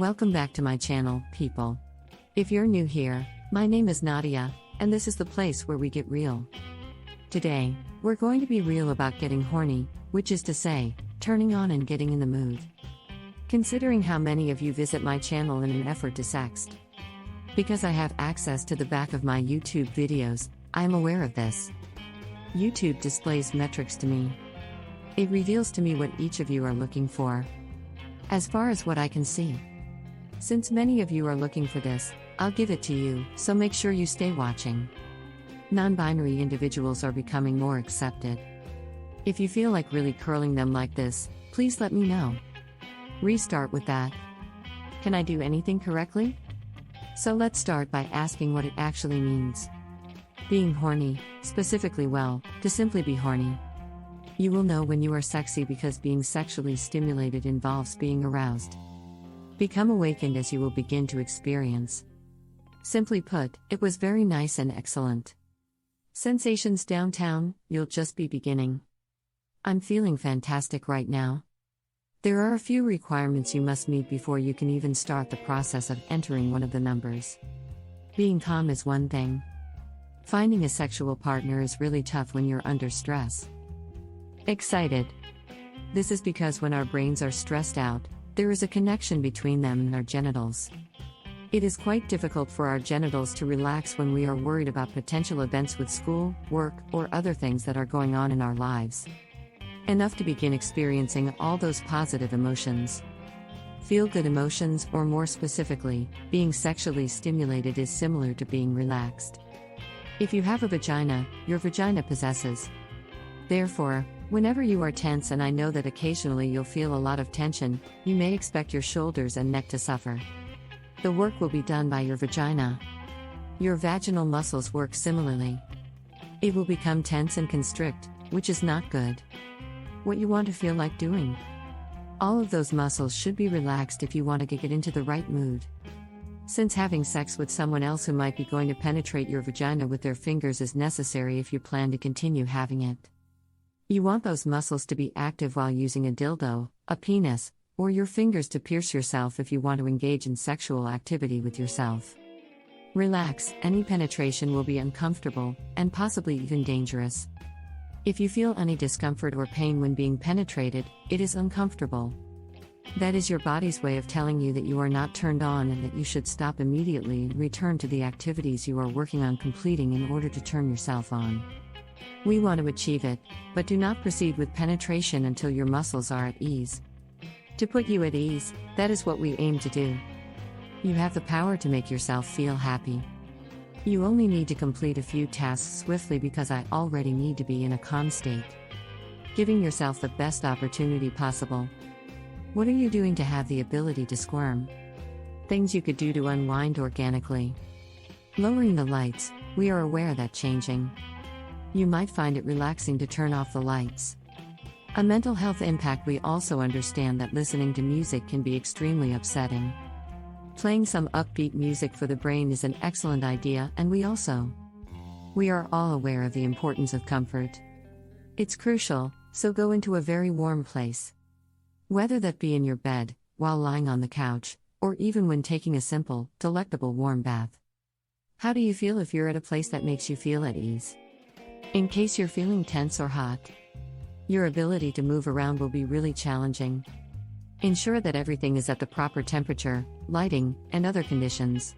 Welcome back to my channel, people. If you're new here, my name is Nadia, and this is the place where we get real. Today, we're going to be real about getting horny, which is to say, turning on and getting in the mood. Considering how many of you visit my channel in an effort to sext. Because I have access to the back of my YouTube videos, I am aware of this. YouTube displays metrics to me. It reveals to me what each of you are looking for. As far as what I can see. Since many of you are looking for this, I'll give it to you, so make sure you stay watching. Non-binary individuals are becoming more accepted. If you feel like really curling them like this, please let me know. Restart with that. Can I do anything correctly? So let's start by asking what it actually means. Being horny, specifically to simply be horny. You will know when you are sexy because being sexually stimulated involves being aroused. Become awakened as you will begin to experience. Simply put, it was very nice and excellent. Sensations downtown, you'll just be beginning. I'm feeling fantastic right now. There are a few requirements you must meet before you can even start the process of entering one of the numbers. Being calm is one thing. Finding a sexual partner is really tough when you're under stress. Excited. This is because when our brains are stressed out, there is a connection between them and our genitals. It is quite difficult for our genitals to relax when we are worried about potential events with school, work, or other things that are going on in our lives. Enough to begin experiencing all those positive emotions. Feel-good emotions, or more specifically, being sexually stimulated is similar to being relaxed. If you have a vagina, your vagina possesses. Therefore, whenever you are tense, and I know that occasionally you'll feel a lot of tension, you may expect your shoulders and neck to suffer. The work will be done by your vagina. Your vaginal muscles work similarly. It will become tense and constrict, which is not good. What you want to feel like doing. All of those muscles should be relaxed if you want to get into the right mood. Since having sex with someone else who might be going to penetrate your vagina with their fingers is necessary if you plan to continue having it. You want those muscles to be active while using a dildo, a penis, or your fingers to pierce yourself if you want to engage in sexual activity with yourself. Relax, any penetration will be uncomfortable, and possibly even dangerous. If you feel any discomfort or pain when being penetrated, it is uncomfortable. That is your body's way of telling you that you are not turned on and that you should stop immediately and return to the activities you are working on completing in order to turn yourself on. We want to achieve it, but do not proceed with penetration until your muscles are at ease. To put you at ease, that is what we aim to do. You have the power to make yourself feel happy. You only need to complete a few tasks swiftly because I already need to be in a calm state. Giving yourself the best opportunity possible. What are you doing to have the ability to squirm? Things you could do to unwind organically. Lowering the lights, we are aware that changing. You might find it relaxing to turn off the lights. A mental health impact. We also understand that listening to music can be extremely upsetting. Playing some upbeat music for the brain is an excellent idea, and we are all aware of the importance of comfort. It's crucial, so go into a very warm place. Whether that be in your bed, while lying on the couch, or even when taking a simple, delectable warm bath. How do you feel if you're at a place that makes you feel at ease? In case you're feeling tense or hot, your ability to move around will be really challenging. Ensure that everything is at the proper temperature, lighting, and other conditions.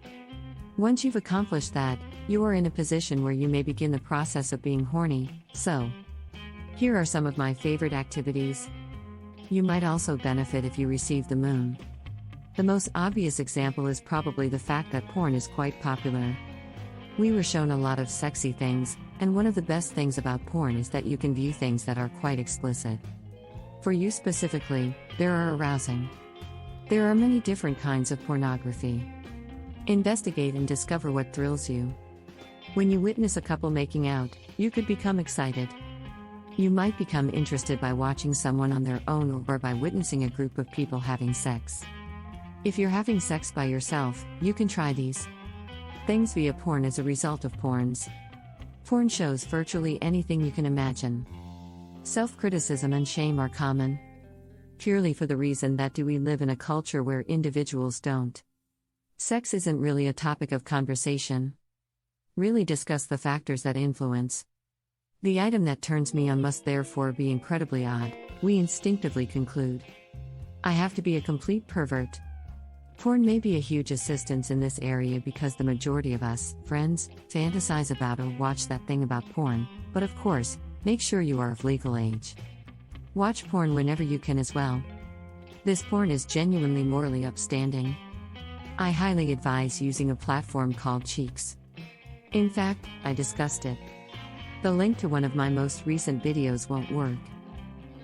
Once you've accomplished that, you are in a position where you may begin the process of being horny, so here are some of my favorite activities. You might also benefit if you receive the moon. The most obvious example is probably the fact that porn is quite popular. We were shown a lot of sexy things, and one of the best things about porn is that you can view things that are quite explicit. For you specifically, there are arousing. There are many different kinds of pornography. Investigate and discover what thrills you. When you witness a couple making out, you could become excited. You might become interested by watching someone on their own or by witnessing a group of people having sex. If you're having sex by yourself, you can try these things via porn as a result of porns. Porn shows virtually anything you can imagine. Self-criticism and shame are common. purely for the reason that we live in a culture where individuals don't. Sex isn't really a topic of conversation. Really discuss the factors that influence. The item that turns me on must therefore be incredibly odd, we instinctively conclude. I have to be a complete pervert. Porn may be a huge assistance in this area because the majority of us, friends, fantasize about or watch that thing about porn, but of course, make sure you are of legal age. Watch porn whenever you can as well. This porn is genuinely morally upstanding. I highly advise using a platform called Cheeks. In fact, I discussed it. The link to one of my most recent videos won't work.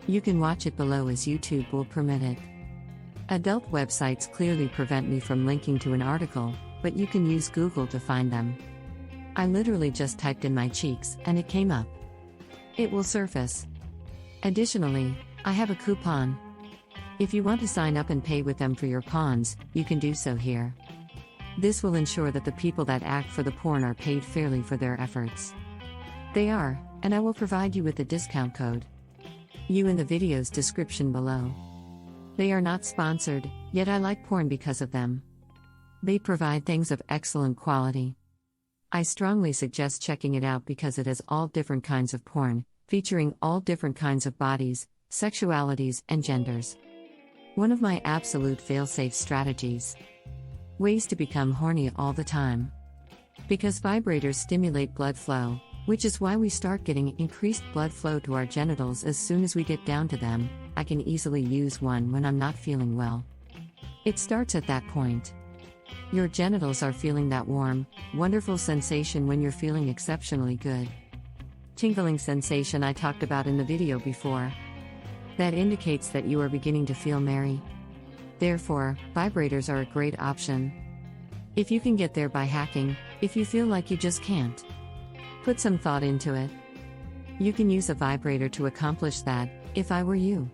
You can watch it below as YouTube will permit it. Adult websites clearly prevent me from linking to an article, but you can use Google to find them. I literally just typed in my cheeks and it came up. It will surface. Additionally, I have a coupon. If you want to sign up and pay with them for your pawns, you can do so here. This will ensure that the people that act for the porn are paid fairly for their efforts. They are, and I will provide you with a discount code. You in the video's description below. They are not sponsored, yet I like porn because of them. They provide things of excellent quality. I strongly suggest checking it out because it has all different kinds of porn, featuring all different kinds of bodies, sexualities, and genders. One of my absolute fail-safe strategies. Ways to become horny all the time. Because vibrators stimulate blood flow, which is why we start getting increased blood flow to our genitals as soon as we get down to them. I can easily use one when I'm not feeling well. It starts at that point. Your genitals are feeling that warm, wonderful sensation when you're feeling exceptionally good. Tingling sensation I talked about in the video before. That indicates that you are beginning to feel merry. Therefore, vibrators are a great option. If you can get there by hacking, if you feel like you just can't. Put some thought into it. You can use a vibrator to accomplish that, if I were you.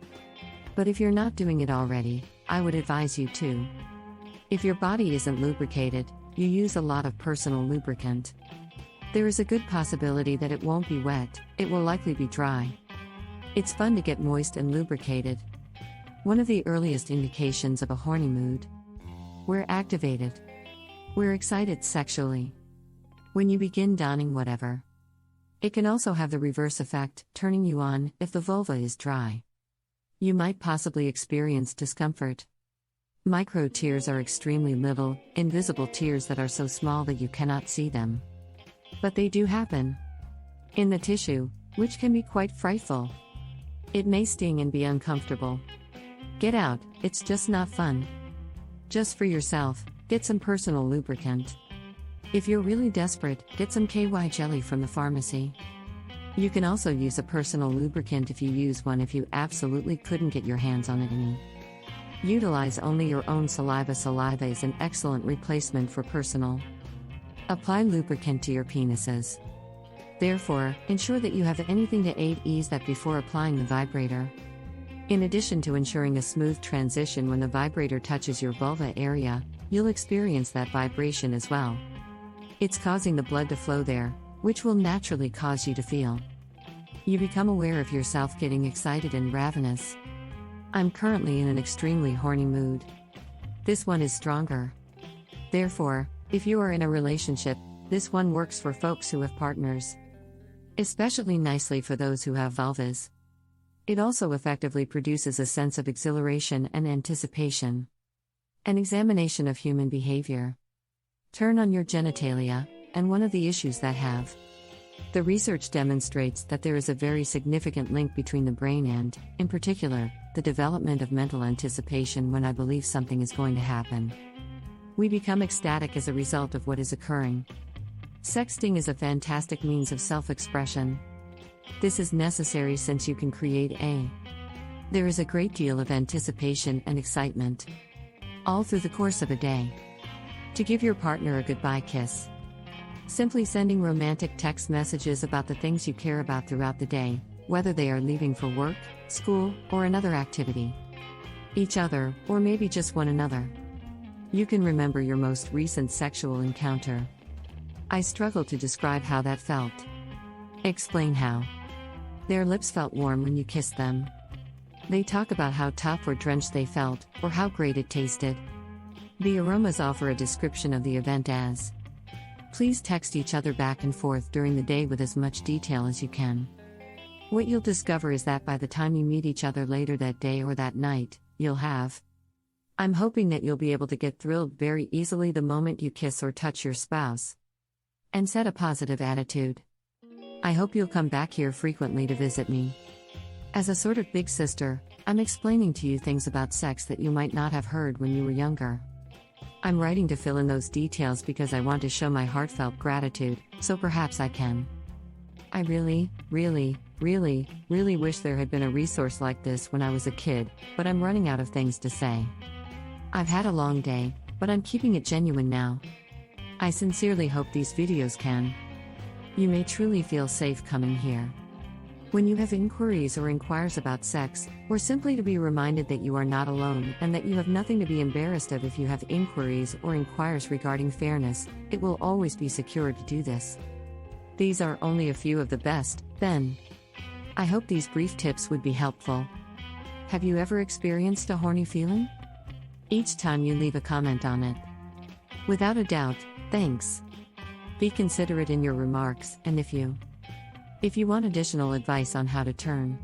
But if you're not doing it already, I would advise you to. If your body isn't lubricated, you use a lot of personal lubricant. There is a good possibility that it won't be wet, it will likely be dry. It's fun to get moist and lubricated. One of the earliest indications of a horny mood. We're activated. We're excited sexually. When you begin donning whatever. It can also have the reverse effect, turning you on, if the vulva is dry. You might possibly experience discomfort. Micro tears are extremely little, invisible tears that are so small that you cannot see them. But they do happen. In the tissue, which can be quite frightful. It may sting and be uncomfortable. Get out, it's just not fun. Just for yourself, get some personal lubricant. If you're really desperate, get some KY jelly from the pharmacy. You can also use a personal lubricant if you use one if you absolutely couldn't get your hands on any. Utilize only your own saliva. Saliva is an excellent replacement for personal. Apply lubricant to your penises. Therefore, ensure that you have anything to aid ease that before applying the vibrator. In addition to ensuring a smooth transition when the vibrator touches your vulva area, you'll experience that vibration as well. It's causing the blood to flow there, which will naturally cause you to feel. You become aware of yourself getting excited and ravenous. I'm currently in an extremely horny mood. This one is stronger. Therefore, if you are in a relationship, this one works for folks who have partners. Especially nicely for those who have vulvas. It also effectively produces a sense of exhilaration and anticipation. An examination of human behavior. Turn on your genitalia, and one of the issues that have. The research demonstrates that there is a very significant link between the brain and, in particular, the development of mental anticipation when I believe something is going to happen. We become ecstatic as a result of what is occurring. Sexting is a fantastic means of self-expression. This is necessary since you can create a. There is a great deal of anticipation and excitement. All through the course of a day. To give your partner a goodbye kiss. Simply sending romantic text messages about the things you care about throughout the day, whether they are leaving for work, school, or another activity. Each other, or maybe just one another. You can remember your most recent sexual encounter. I struggle to describe how that felt. Explain how. Their lips felt warm when you kissed them. They talk about how tough or drenched they felt, or how great it tasted. The aromas offer a description of the event as. Please text each other back and forth during the day with as much detail as you can. What you'll discover is that by the time you meet each other later that day or that night, you'll have. I'm hoping that you'll be able to get thrilled very easily the moment you kiss or touch your spouse. And set a positive attitude. I hope you'll come back here frequently to visit me. As a sort of big sister, I'm explaining to you things about sex that you might not have heard when you were younger. I'm writing to fill in those details because I want to show my heartfelt gratitude, so perhaps I can. I really wish there had been a resource like this when I was a kid, but I'm running out of things to say. I've had a long day, but I'm keeping it genuine now. I sincerely hope these videos can. You may truly feel safe coming here. When you have inquiries or inquires about sex, or simply to be reminded that you are not alone and that you have nothing to be embarrassed of if you have inquiries or inquires regarding fairness, it will always be secure to do this. These are only a few of the best, then. I hope these brief tips would be helpful. Have you ever experienced a horny feeling? Each time you leave a comment on it. Without a doubt, thanks. Be considerate in your remarks, and if you want additional advice on how to turn,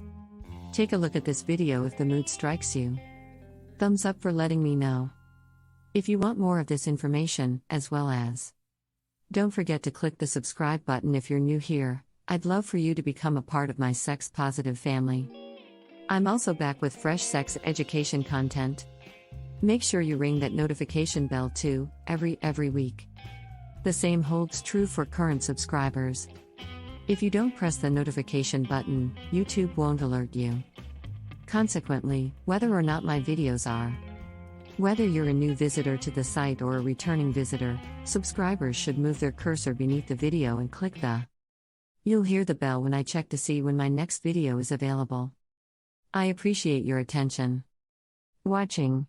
take a look at this video if the mood strikes you. Thumbs up for letting me know. If you want more of this information, as well as, don't forget to click the subscribe button if you're new here. I'd love for you to become a part of my sex-positive family. I'm also back with fresh sex education content. Make sure you ring that notification bell too, every week. The same holds true for current subscribers. If you don't press the notification button, YouTube won't alert you. Consequently, whether or not my videos are. Whether you're a new visitor to the site or a returning visitor, subscribers should move their cursor beneath the video and click the. You'll hear the bell when I check to see when my next video is available. I appreciate your attention. Watching.